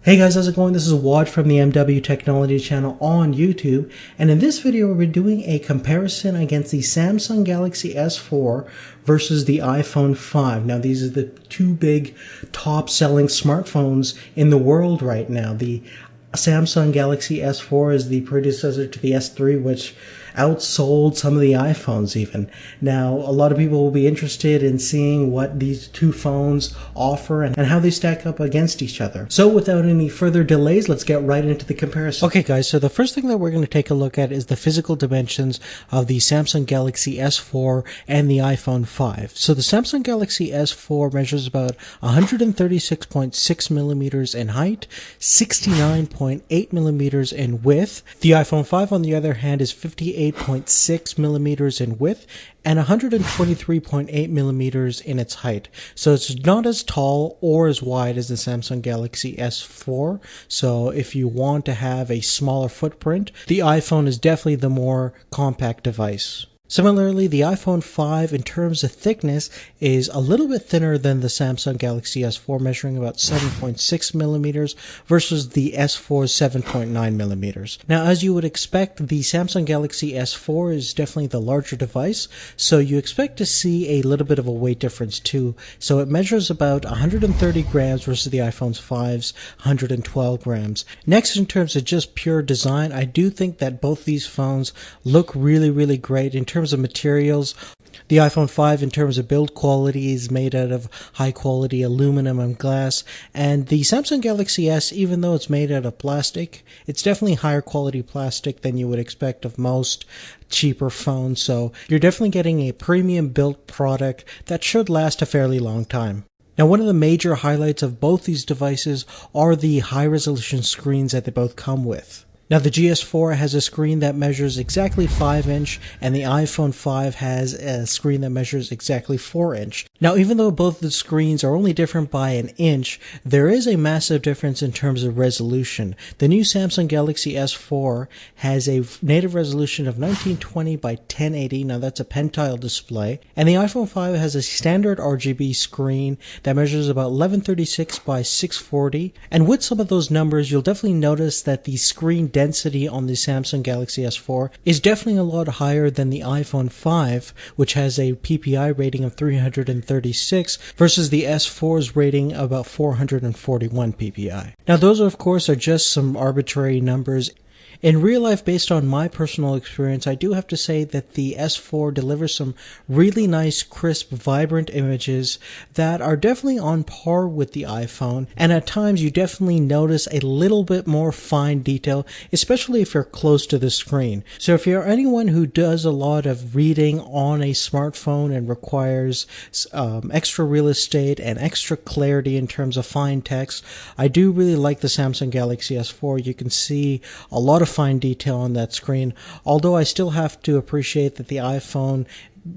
Hey guys, how's it going? This is Wad from the IGZO Technology channel on YouTube, and in this video we're doing a comparison against the Samsung Galaxy S4 versus the iPhone 5. Now these are the two big top selling smartphones in the world right now. The Samsung Galaxy S4 is the predecessor to the S3, which outsold some of the iPhones even. Now, a lot of people will be interested in seeing what these two phones offer and how they stack up against each other. So without any further delays, let's get right into the comparison. Okay guys, so the first thing that we're going to take a look at is the physical dimensions of the Samsung Galaxy S4 and the iPhone 5. So the Samsung Galaxy S4 measures about 136.6 millimeters in height, 69.8 millimeters in width. The iPhone 5, on the other hand, is 58.6 millimeters in width and 123.8 millimeters in its height. So it's not as tall or as wide as the Samsung Galaxy S4. So if you want to have a smaller footprint, the iPhone is definitely the more compact device. Similarly, the iPhone 5 in terms of thickness is a little bit thinner than the Samsung Galaxy S4, measuring about 7.6 millimeters versus the S4's 7.9 millimeters. Now, as you would expect, the Samsung Galaxy S4 is definitely the larger device, so you expect to see a little bit of a weight difference too. So it measures about 130 grams versus the iPhone 5's 112 grams. Next, in terms of just pure design, I do think that both these phones look really great. In terms of materials, the iPhone 5 in terms of build quality is made out of high quality aluminum and glass, and the Samsung Galaxy S, even though it's made out of plastic, it's definitely higher quality plastic than you would expect of most cheaper phones, so you're definitely getting a premium built product that should last a fairly long time. Now, one of the major highlights of both these devices are the high resolution screens that they both come with. Now, the GS4 has a screen that measures exactly 5-inch, and the iPhone 5 has a screen that measures exactly 4-inch. Now, even though both the screens are only different by an inch, there is a massive difference in terms of resolution. The new Samsung Galaxy S4 has a native resolution of 1920 by 1080. Now, that's a pentile display. And the iPhone 5 has a standard RGB screen that measures about 1136 by 640. And with some of those numbers, you'll definitely notice that the screen density on the Samsung Galaxy S4 is definitely a lot higher than the iPhone 5, which has a PPI rating of 336 versus the S4's rating of about 441 PPI. Now, those of course are just some arbitrary numbers. In real life, based on my personal experience, I do have to say that the S4 delivers some really nice, crisp, vibrant images that are definitely on par with the iPhone, and at times you definitely notice a little bit more fine detail, especially if you're close to the screen. So if you're anyone who does a lot of reading on a smartphone and requires extra real estate and extra clarity in terms of fine text, I do really like the Samsung Galaxy S4. You can see a lot of fine detail on that screen, although I still have to appreciate that the iPhone,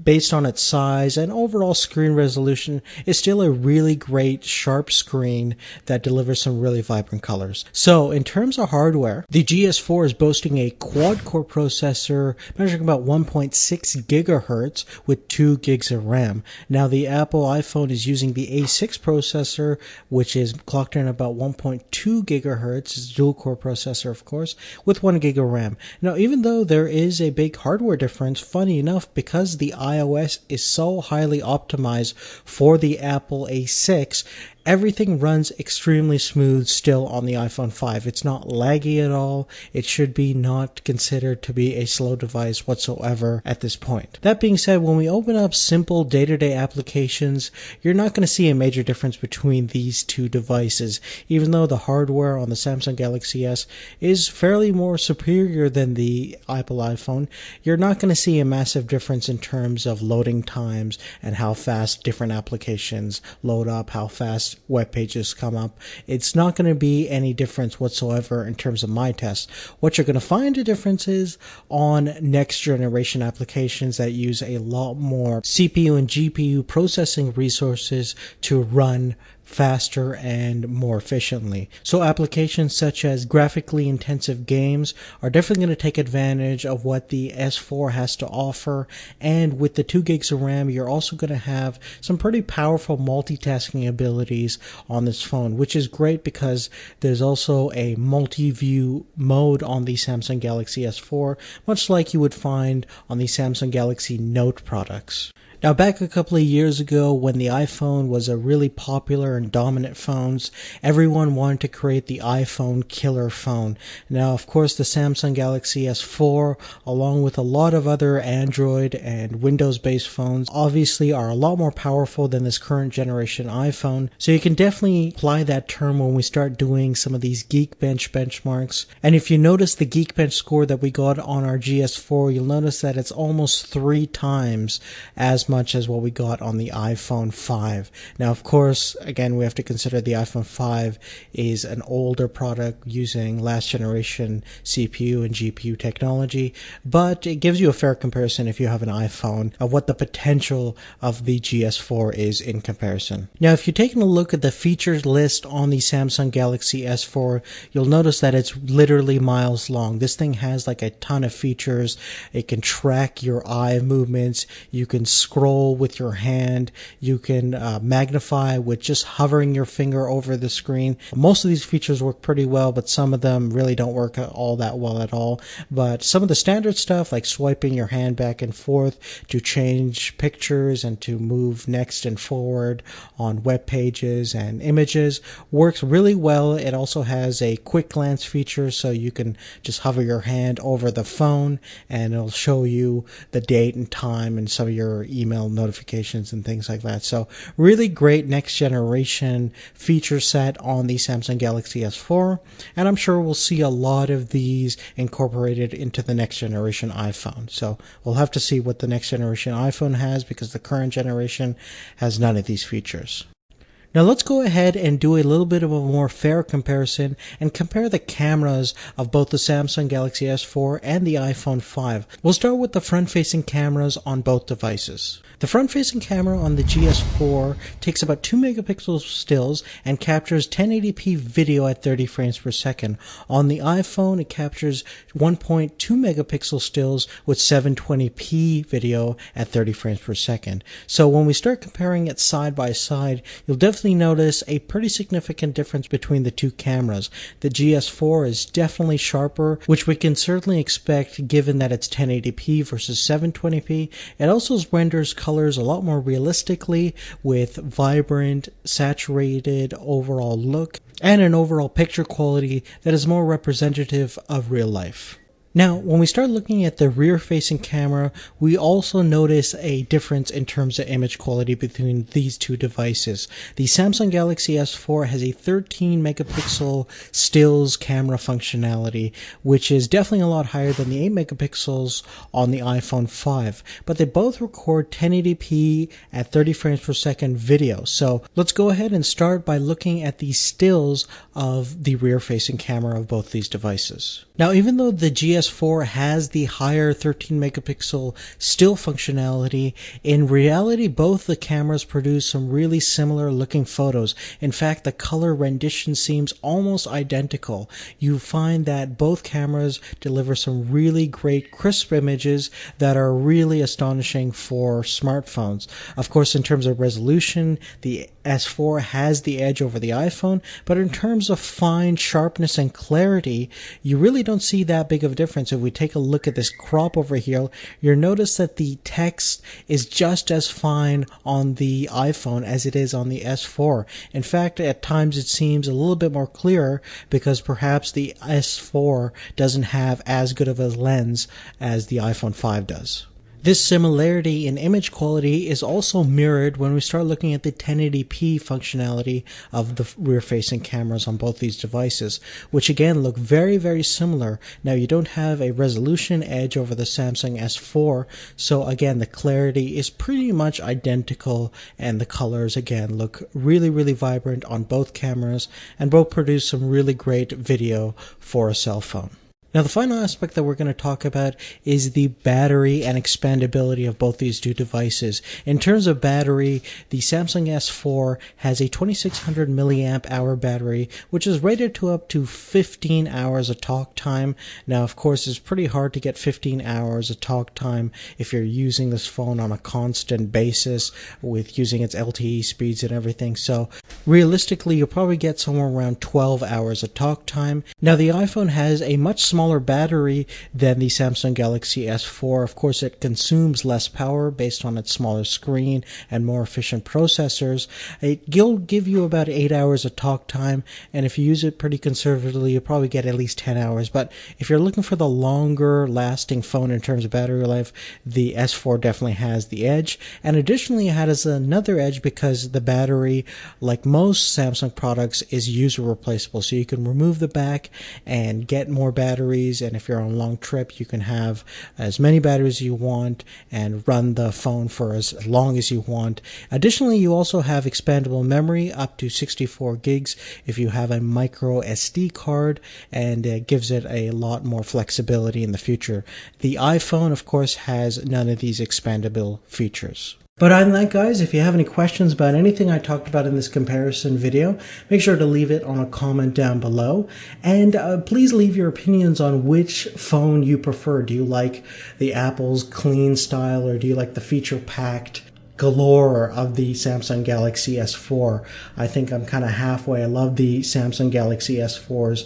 based on its size and overall screen resolution, is still a really great sharp screen that delivers some really vibrant colors. So in terms of hardware, the GS4 is boasting a quad-core processor measuring about 1.6 gigahertz with 2 gigs of RAM. Now the Apple iPhone is using the A6 processor, which is clocked in about 1.2 gigahertz. It's a dual-core processor, of course, with 1 gig of RAM. Now, even though there is a big hardware difference, funny enough, because the iOS is so highly optimized for the Apple A6, everything runs extremely smooth still on the iPhone 5. It's not laggy at all. It should be not considered to be a slow device whatsoever at this point. That being said, when we open up simple day-to-day applications, you're not going to see a major difference between these two devices. Even though the hardware on the Samsung Galaxy S is fairly more superior than the Apple iPhone, you're not going to see a massive difference in terms of loading times and how fast different applications load up, how fast web pages come up. It's not going to be any difference whatsoever in terms of my tests. What you're going to find a difference is on next generation applications that use a lot more CPU and GPU processing resources to run faster and more efficiently. So applications such as graphically intensive games are definitely going to take advantage of what the S4 has to offer, and with the 2 gigs of RAM you're also going to have some pretty powerful multitasking abilities on this phone, which is great because there's also a multi-view mode on the Samsung Galaxy S4, much like you would find on the Samsung Galaxy Note products. Now, back a couple of years ago when the iPhone was a really popular and dominant phones, everyone wanted to create the iPhone killer phone. Now, of course, the Samsung Galaxy S4, along with a lot of other Android and Windows-based phones, obviously are a lot more powerful than this current generation iPhone. So you can definitely apply that term when we start doing some of these Geekbench benchmarks. And if you notice the Geekbench score that we got on our GS4, you'll notice that it's almost 3 times as much as what we got on the iPhone 5. Now, of course, again, we have to consider the iPhone 5 is an older product using last generation CPU and GPU technology, but it gives you a fair comparison if you have an iPhone of what the potential of the GS4 is in comparison. Now, if you're taking a look at the features list on the Samsung Galaxy S4, you'll notice that it's literally miles long. This thing has like a ton of features. It can track your eye movements. You can scroll with your hand. You can magnify with just hovering your finger over the screen. Most of these features work pretty well, but some of them really don't work all that well at all. But some of the standard stuff, like swiping your hand back and forth to change pictures and to move next and forward on web pages and images, works really well. It also has a quick glance feature, so you can just hover your hand over the phone and it'll show you the date and time and some of your email notifications and things like that. So really great next generation feature set on the Samsung Galaxy S4, and I'm sure we'll see a lot of these incorporated into the next generation iPhone. So we'll have to see what the next generation iPhone has, because the current generation has none of these features. Now let's go ahead and do a little bit of a more fair comparison and compare the cameras of both the Samsung Galaxy S4 and the iPhone 5. We'll start with the front-facing cameras on both devices. The front-facing camera on the GS4 takes about 2 megapixel stills and captures 1080p video at 30 frames per second. On the iPhone, it captures 1.2 megapixel stills with 720p video at 30 frames per second. So when we start comparing it side by side, you'll definitely notice a pretty significant difference between the two cameras. The GS4 is definitely sharper, which we can certainly expect given that it's 1080p versus 720p. It also renders colors a lot more realistically with vibrant, saturated overall look and an overall picture quality that is more representative of real life. Now, when we start looking at the rear-facing camera, we also notice a difference in terms of image quality between these two devices. The Samsung Galaxy S4 has a 13 megapixel stills camera functionality, which is definitely a lot higher than the 8 megapixels on the iPhone 5. But they both record 1080p at 30 frames per second video. So let's go ahead and start by looking at the stills of the rear-facing camera of both these devices. Now, even though the GS4 has the higher 13 megapixel still functionality, in reality both the cameras produce some really similar looking photos. In fact, the color rendition seems almost identical. You find that both cameras deliver some really great crisp images that are really astonishing for smartphones. Of course, in terms of resolution, the S4 has the edge over the iPhone, but in terms of fine sharpness and clarity, you really don't see that big of a difference. If we take a look at this crop over here, you'll notice that the text is just as fine on the iPhone as it is on the S4. In fact, at times it seems a little bit more clearer because perhaps the S4 doesn't have as good of a lens as the iPhone 5 does. This similarity in image quality is also mirrored when we start looking at the 1080p functionality of the rear-facing cameras on both these devices, which again look very, very similar. Now, you don't have a resolution edge over the Samsung S4, so again, the clarity is pretty much identical, and the colors again look really, really vibrant on both cameras, and both produce some really great video for a cell phone. Now, the final aspect that we're going to talk about is the battery and expandability of both these two devices. In terms of battery, the Samsung S4 has a 2600 milliamp hour battery, which is rated to up to 15 hours of talk time. Now, of course, it's pretty hard to get 15 hours of talk time if you're using this phone on a constant basis with using its LTE speeds and everything. So, realistically, you'll probably get somewhere around 12 hours of talk time. Now, the iPhone has a much smaller battery than the Samsung Galaxy S4. Of course, it consumes less power based on its smaller screen and more efficient processors. It'll give you about 8 hours of talk time, and if you use it pretty conservatively, you'll probably get at least 10 hours. But if you're looking for the longer lasting phone in terms of battery life, the S4 definitely has the edge. And additionally, it has another edge because the battery, like most Samsung products, is user replaceable. So you can remove the back and get more batteries, and if you're on a long trip, you can have as many batteries as you want and run the phone for as long as you want. Additionally, you also have expandable memory up to 64 gigs if you have a micro SD card, and it gives it a lot more flexibility in the future. The iPhone, of course, has none of these expandable features. But other than that, guys, if you have any questions about anything I talked about in this comparison video, make sure to leave it on a comment down below. And please leave your opinions on which phone you prefer. Do you like the Apple's clean style, or do you like the feature-packed galore of the Samsung Galaxy S4? I think I'm kind of halfway. I love the Samsung Galaxy S4's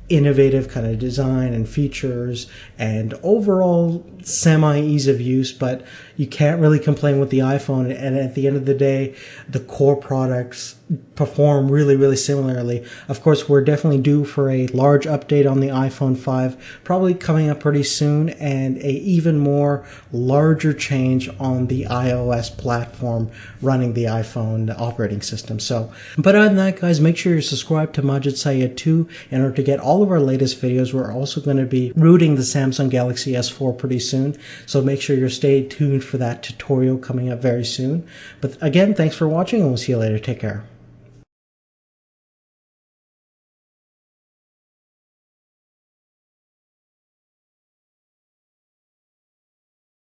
innovative kind of design and features and overall semi-ease of use, but you can't really complain with the iPhone. And at the end of the day, the core products perform really, really similarly. Of course, we're definitely due for a large update on the iPhone 5, probably coming up pretty soon, and a even more larger change on the iOS platform running the iPhone operating system. So, but other than that, guys, make sure you're subscribed to Majid Sayed 2 in order to get all of our latest videos. We're also going to be rooting the Samsung Galaxy S4 pretty soon, so make sure you're stay tuned for that tutorial coming up very soon. But again, thanks for watching, and we'll see you later. Take care.